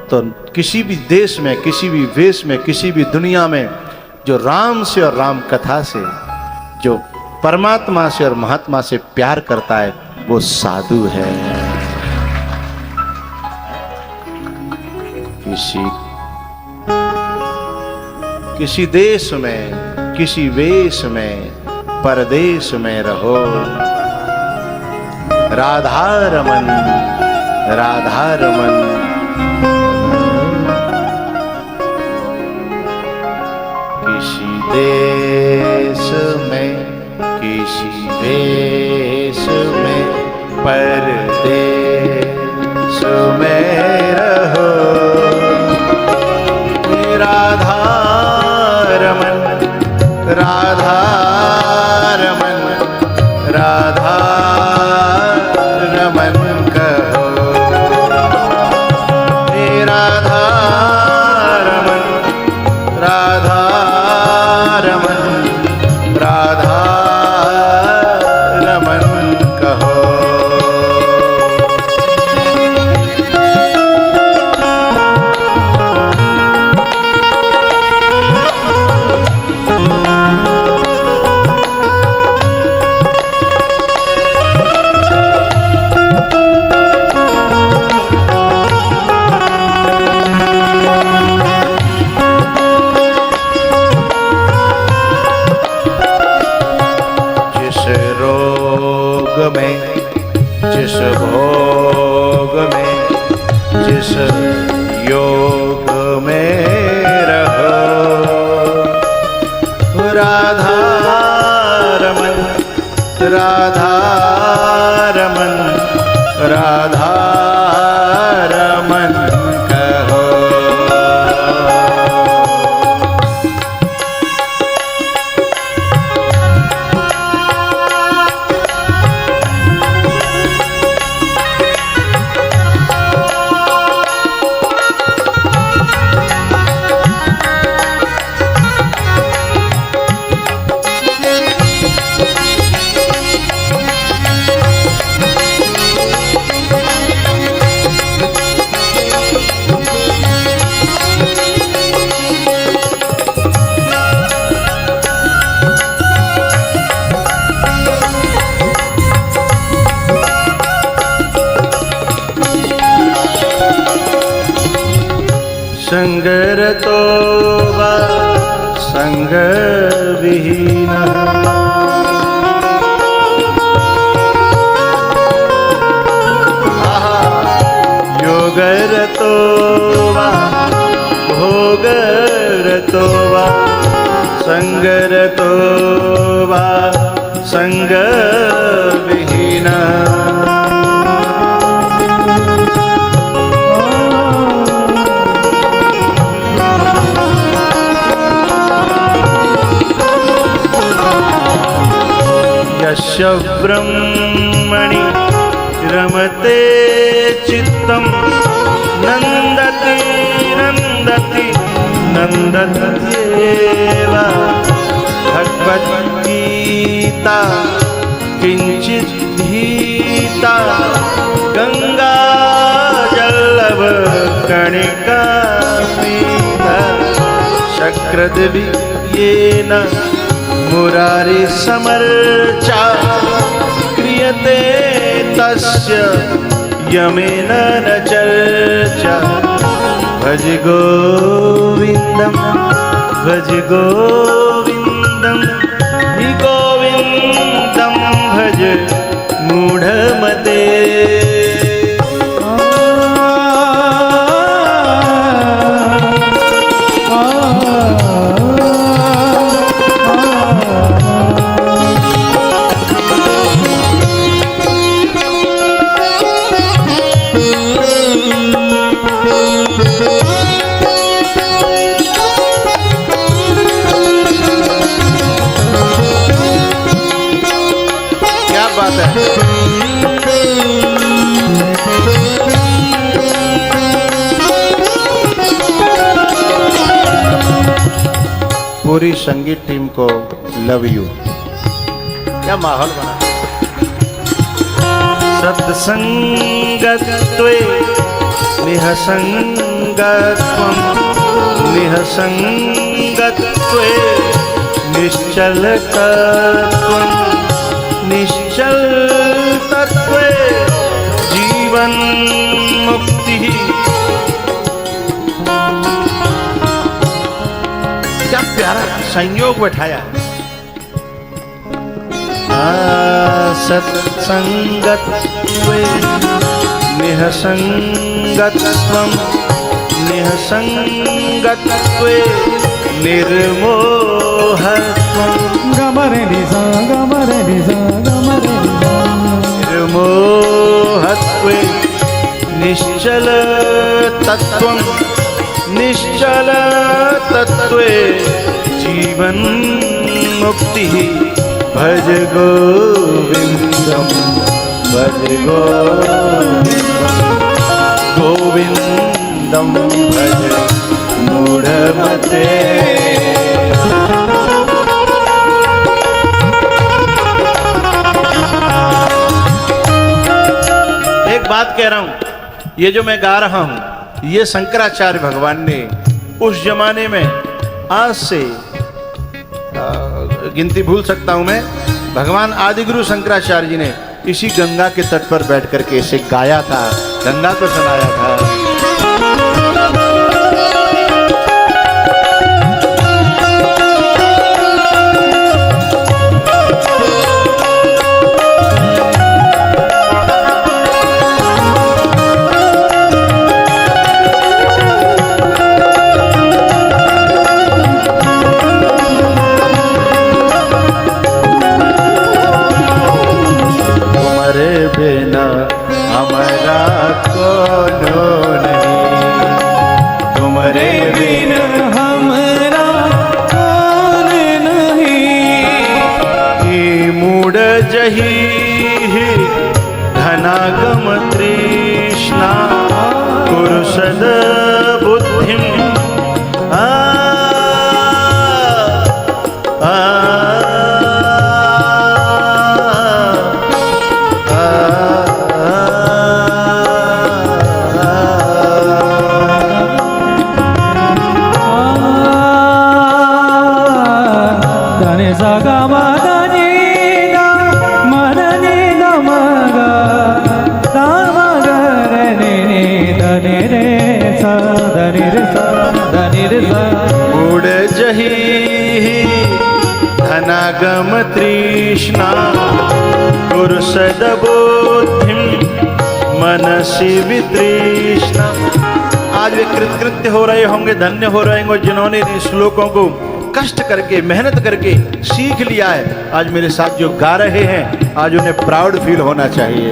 तो किसी भी देश में, किसी भी वेश में, किसी भी दुनिया में जो राम से और राम कथा से, जो परमात्मा से और महात्मा से प्यार करता है, वो साधु है। किसी देश में, किसी वेश में, परदेश में रहो, राधा रमन, राधा रमन। किसी देश में, किसी वेश में, परदेश में रहो, राधा रमन, राधा रमन, राधा रमन कहो। राधा रमन, राधा रमन, राधा रमन कहो। जिस भोग में, जिस योग में रहो, राधा रमन, राधा रमन, राधा रमन कहो। संगरतो वा संग विहीन, योगरतो वा भोगरतो वा संगरतो वा संग विहीन। यस्य ब्रह्मणि रमते चित्तं, नन्दति नन्दति नन्दत्येव। भगवद्गीता किञ्चित् भीता, गंगा जलव कणिका पीता। शक्रद्वीयेन मुरारी समर्चा, क्रियते तस्य यमेन न चर्चा। भज गोविन्दं, भज गोविन्दं, हि गोविन्दं भज मूढमते। पूरी संगीत टीम को लव यू। क्या माहौल बना। सत्संगत्वे निहसंग निःसङ्गत्वे निश्चलतत्त्वं निश्चलतत्त्वे जीवन मुक्ति। क्या प्यारा संयोग बैठाया। सत्संगत्वे निःसङ्गत्वं निःसङ्गत्वे निर्मोहत्वं गमरे निसा गमरे निसा गमरे निसा निर्मोहत्वे निश्चलतत्त्वं निश्चलतत्त्वे जीवन मुक्ति। भज गोविन्दं भज गोविन्दं भज मूढ़मते। एक बात कह रहा हूं, ये जो मैं गा रहा हूं ये शंकराचार्य भगवान ने उस जमाने में, आज से गिनती भूल सकता हूं मैं, भगवान आदिगुरु शंकराचार्य जी ने इसी गंगा के तट पर बैठ करके इसे गाया था, गंगा को सुनाया था। बिना हमारा कोनो नहीं, तुम्हारे बिना हमरा कौन नहीं। मूड जही धनागम तृष्णा कुरुसद बुद्धिम धनागम तृष्णा कुरुसदबुद्धिं मनसि वितृष्णा। आज वे कृतकृत्य हो रहे होंगे, धन्य हो रहे होंगे जिन्होंने इन श्लोकों को कष्ट करके मेहनत करके सीख लिया है। आज मेरे साथ जो गा रहे हैं, आज उन्हें प्राउड फील होना चाहिए।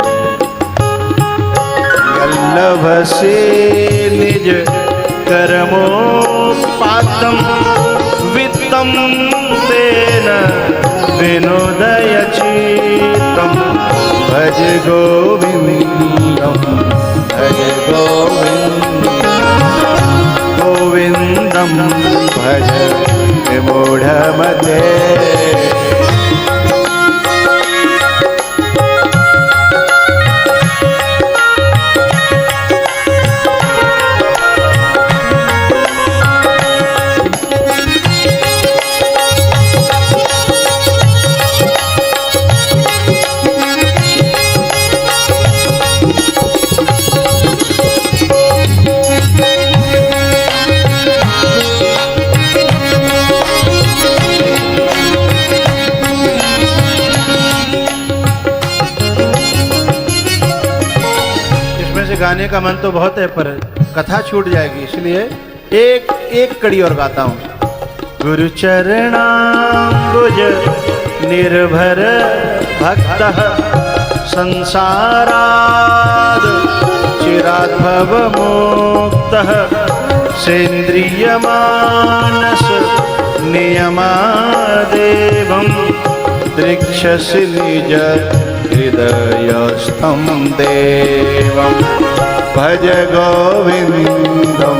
वल्लभ से निज कर्मोपातम वित्तम तेन विनोदयचित्तम। भज गोविन्दं भज गोविन्दं भज विमूढमते। गाने का मन तो बहुत है पर कथा छूट जाएगी, इसलिए एक एक कड़ी और गाता हूं। गुरु चरणाम्बुज निर्भर भक्तः संसाराद चिरात् भवमुक्तः। सेन्द्रियमानस नियमादेवं दृक्षसि निज हृदयस्थं देवं। भज गोविन्दं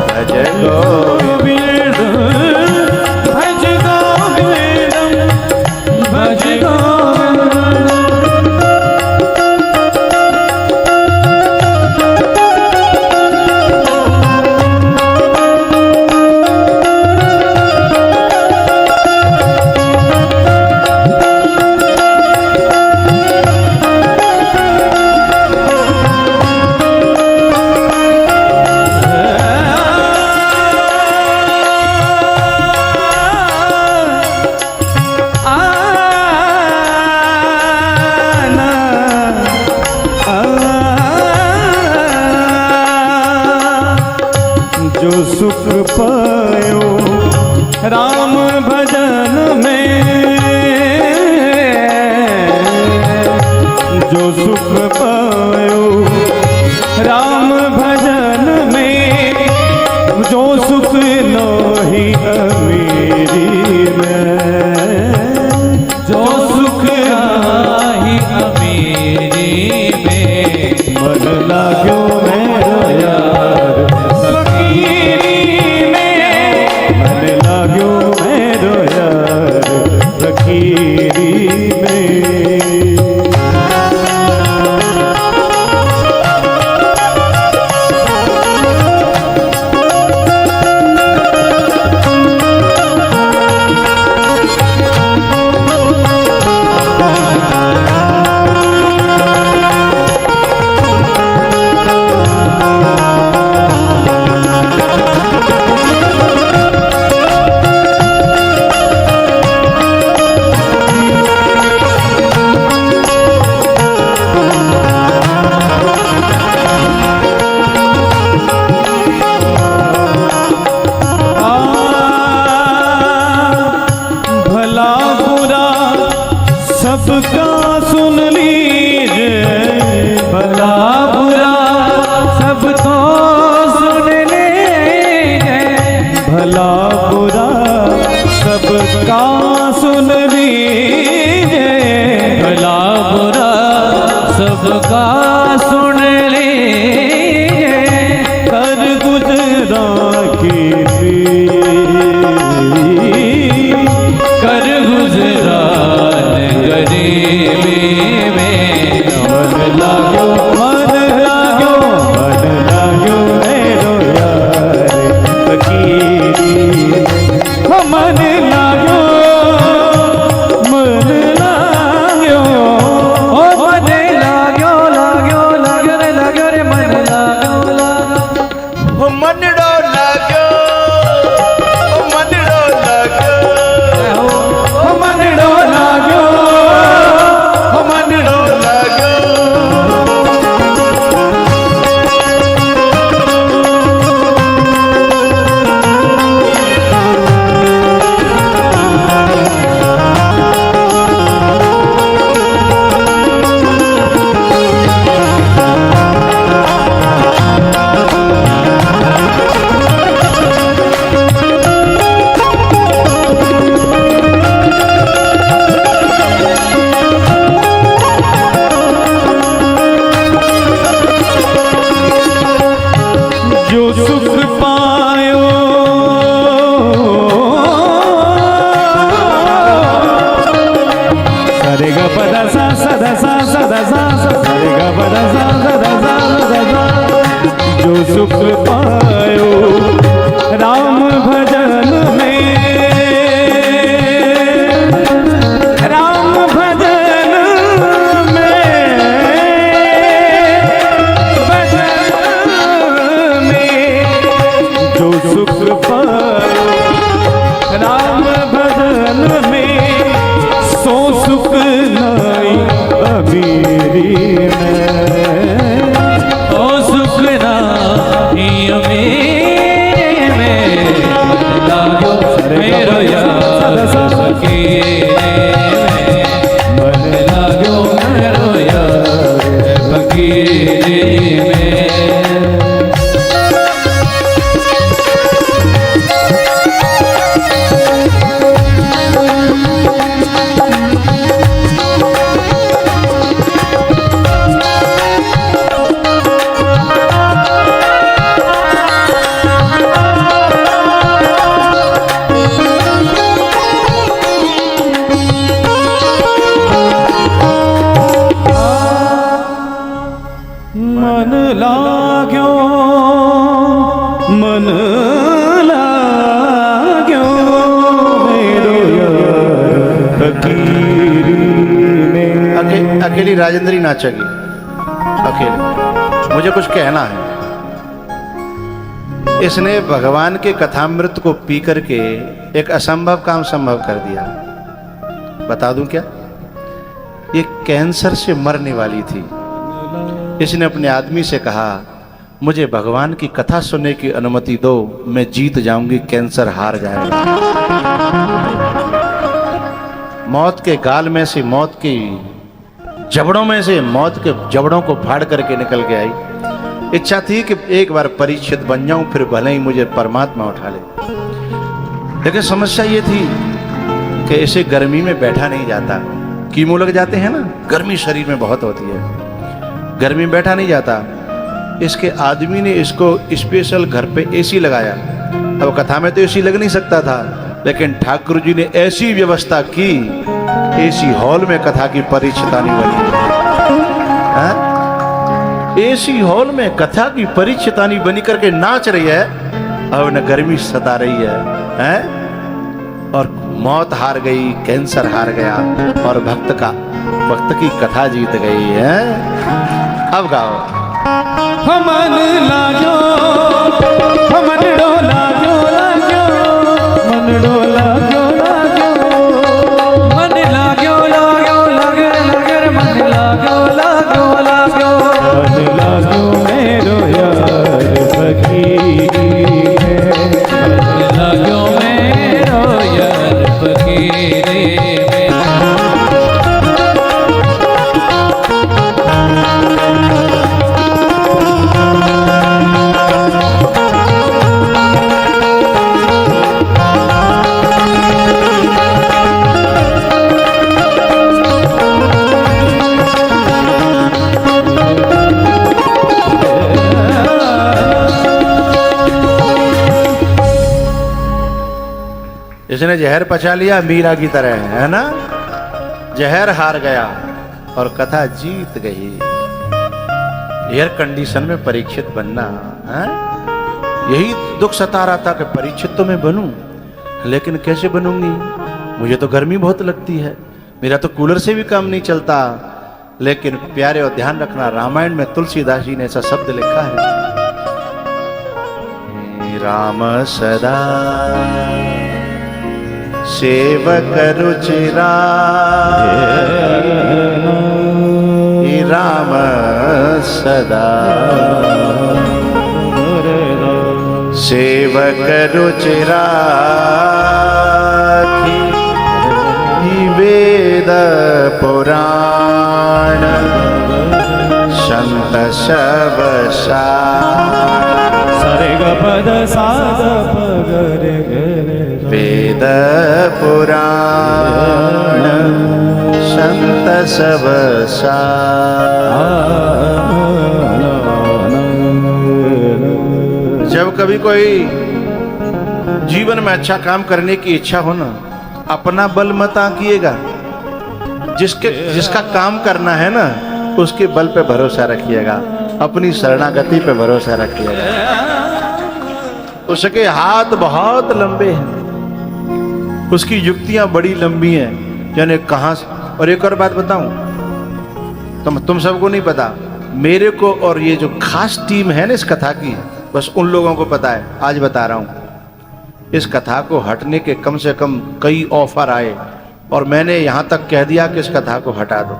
भज गोविन्दं भज गोविन्दं भज गोविन्दं। जो सुख पायो राम भजन में, जो सुख पायो राम भजन में, जो सुख नहीं अमीरी में, जो सुख नाही अमीरी में, मन लाग्यो मेरो यार फकीरी में, मन लाग्यो मेरो यार फकीरी में। सबका सुन लीजिए, भला बुरा सबको सुन लीजिए, भला बुरा सबका सुन लीजिए, भला बुरा सबका सुन लीजिए, कर गुजरा कीजिए, कर गुजरान गरीबी में, मन लाग्यो मेरो यार फकीरी, मन लाग्यो ओ मन लाग्यो लाग्यो लाग्यो रे लाग्यो रे मन लाग्यो लाग्यो, ओ मनड़ो लाग्यो, ओ मनड़ो लाग्यो, ओ मनड़ो लाग्यो, ओ मनड़ो लाग्यो। जो सुख पायो सरे ग पदा सा सदा सा सदा सा सरे ग पदा सा सदा सा सदा सा, जो सुख पायो राम भजन में, राम भजन में, भजन में, जो सुख पायो राम भजन में, सो सुख नहीं अमीरी में, ओ सुख नाही अमीरी में, लाग्यो मेरो यार फकीरी में, मन लाग्यो मेरो यार फकीरी में। मन लाग्यो, मन लाग्यो मेरो यार फकीरी में। अकेली राजेंद्री नाचेगी, अकेले। मुझे कुछ कहना है। इसने भगवान के कथामृत को पी करके एक असंभव काम संभव कर दिया। बता दूं क्या? ये कैंसर से मरने वाली थी। इसने अपने आदमी से कहा, मुझे भगवान की कथा सुनने की अनुमति दो, मैं जीत जाऊंगी, कैंसर हार जाएगा। मौत के गाल में से, मौत की जबड़ों में से, मौत के जबड़ों को फाड़ करके निकल के आई। इच्छा थी कि एक बार परीक्षित बन जाऊं, फिर भले ही मुझे परमात्मा उठा ले। लेकिन समस्या ये थी कि इसे गर्मी में बैठा नहीं जाता। कीमो लग जाते हैं ना, गर्मी शरीर में बहुत होती है, गर्मी में बैठा नहीं जाता। इसके आदमी ने इसको स्पेशल घर पे एसी लगाया। अब कथा में तो एसी लग नहीं सकता था, लेकिन ठाकुर जी ने ऐसी व्यवस्था की, एसी हॉल में कथा की परीक्षितानी बनी। एसी हॉल में कथा की परीक्षितानी बनी करके नाच रही है, अब न गर्मी सता रही है? और मौत हार गई, कैंसर हार गया, और भक्त की कथा जीत गई है। अब गाओ। हमन लागो, हमन डोला डोला मन डोला डोला मन लाग्यो लाग्यो लगर लगर मन लाग्यो लाग्यो लाग्यो मन लागो मेरो यार फकीर है, मन लाग्यो मेरो यार फकीर है। इसने जहर पचा लिया मीरा की तरह, है ना? जहर हार गया और कथा जीत गई। एयर कंडीशन में परीक्षित बनना है, यही दुख सता रहा था कि परीक्षित तो मैं बनूं, लेकिन कैसे बनूंगी? मुझे तो गर्मी बहुत लगती है, मेरा तो कूलर से भी काम नहीं चलता। लेकिन प्यारे, और ध्यान रखना, रामायण में तुलसीदास जी ने ऐसा शब्द लिखा है, राम सदा सेवक रुचिरा, राम सदा सेवक रुचिरा, वेद पुराण संत सब सरे ग पद साद पगरे गरे, वेद पुराण संत सब जब कभी कोई जीवन में अच्छा काम करने की इच्छा हो ना, अपना बल मत आंकिएगा, जिसका काम करना है ना, उसके बल पे भरोसा रखिएगा, अपनी शरणागति पे भरोसा रखिएगा। उसके हाथ बहुत लंबे हैं, उसकी युक्तियां बड़ी लंबी हैं, यानी कहां से। और एक और बात बताऊं, तुम सबको नहीं पता, मेरे को और ये जो खास टीम है ना इस कथा की, बस उन लोगों को पता है। आज बता रहा हूं, इस कथा को हटने के कम से कम कई ऑफर आए, और मैंने यहां तक कह दिया कि इस कथा को हटा दो,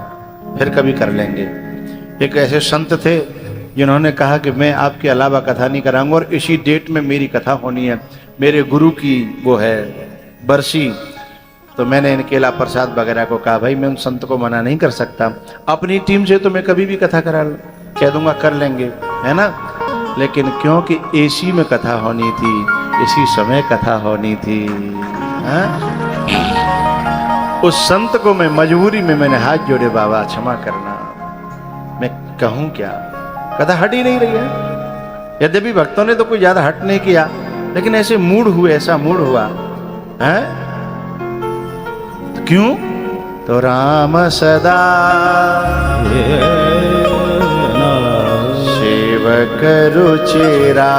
फिर कभी कर लेंगे। एक ऐसे संत थे जिन्होंने कहा कि मैं आपके अलावा कथा नहीं कराऊंगा, और इसी डेट में मेरी कथा होनी है, मेरे गुरु की वो है बरसी। तो मैंने इन केला प्रसाद वगैरह को कहा, भाई मैं उन संत को मना नहीं कर सकता, अपनी टीम से तो मैं कभी भी कथा कह दूंगा, कर लेंगे, है ना? लेकिन क्योंकि एसी में कथा होनी थी, इसी समय कथा होनी थी, हा? उस संत को मैं मजबूरी में मैंने हाथ जोड़े, बाबा क्षमा करना, मैं कहूं क्या, कथा हट ही नहीं रही है। यद्यपि भक्तों ने तो कोई ज्यादा हट नहीं किया, लेकिन ऐसे मूड हुए, ऐसा मूड हुआ है। तो क्यों? तो राम सदा सेवक रुचिरा,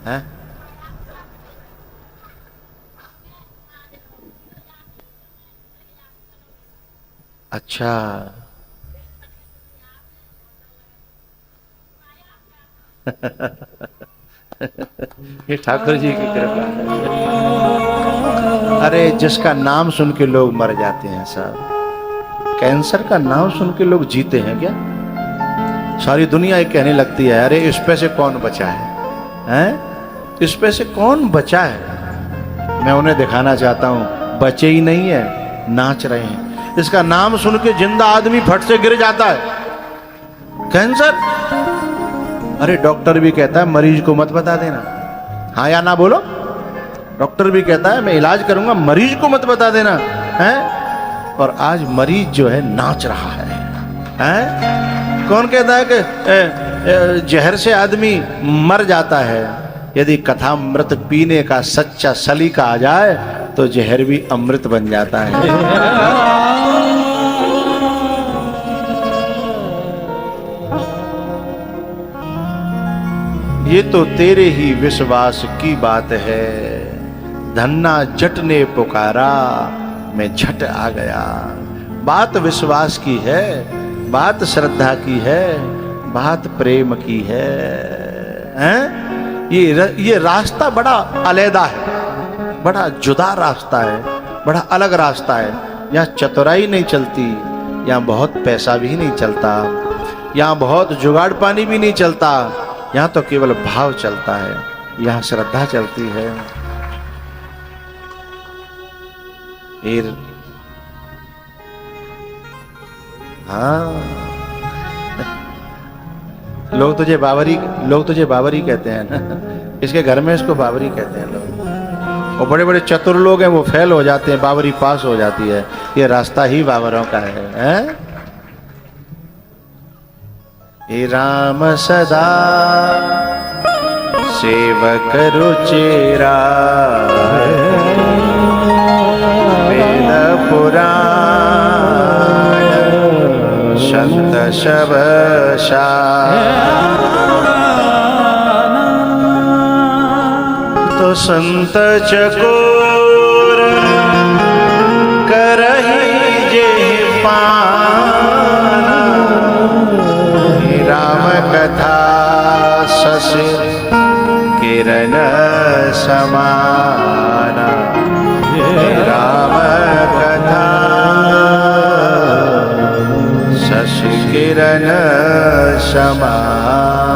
है? अच्छा, ये ठाकुर जी की कृपा है। अरे जिसका नाम सुन के लोग मर जाते हैं साहब, कैंसर का नाम सुन के लोग जीते हैं क्या? सारी दुनिया ये कहने लगती है अरे इस पे से कौन बचा हैं? इस पे से कौन बचा है? मैं उन्हें दिखाना चाहता हूं बचे ही नहीं है, नाच रहे हैं। इसका नाम सुन के जिंदा आदमी फट से गिर जाता है। कैंसर, अरे डॉक्टर भी कहता है मरीज को मत बता देना, हाँ या ना बोलो। डॉक्टर भी कहता है मैं इलाज करूंगा, मरीज को मत बता देना है। और आज मरीज जो है नाच रहा है? कौन कहता है कि जहर से आदमी मर जाता है? यदि कथामृत पीने का सच्चा सलीका आ जाए तो जहर भी अमृत बन जाता है। ये तो तेरे ही विश्वास की बात है, धन्ना जट ने पुकारा मैं झट आ गया। बात विश्वास की है, बात श्रद्धा की है, बात प्रेम की है, हैं? ये रास्ता बड़ा अलग है, बड़ा जुदा रास्ता है, बड़ा अलग रास्ता है। यहाँ चतुराई नहीं चलती, यहाँ बहुत पैसा भी नहीं चलता, यहाँ बहुत जुगाड़ पानी भी नहीं चलता, यहाँ तो केवल भाव चलता है, यहाँ श्रद्धा चलती है। फिर हाँ, लोग तुझे बाबरी कहते हैं ना, इसके घर में इसको बाबरी कहते हैं लोग। और बड़े बड़े चतुर लोग हैं वो फेल हो जाते हैं, बाबरी पास हो जाती है। ये रास्ता ही बाबरों का है? हे राम सदा सेवक रुचिरा, वेद पुराण संत शबशा, तो संत चकोर करहि जे पाना, राम कथा शशि किरण समाना, राम कथा शशि किरण समाना।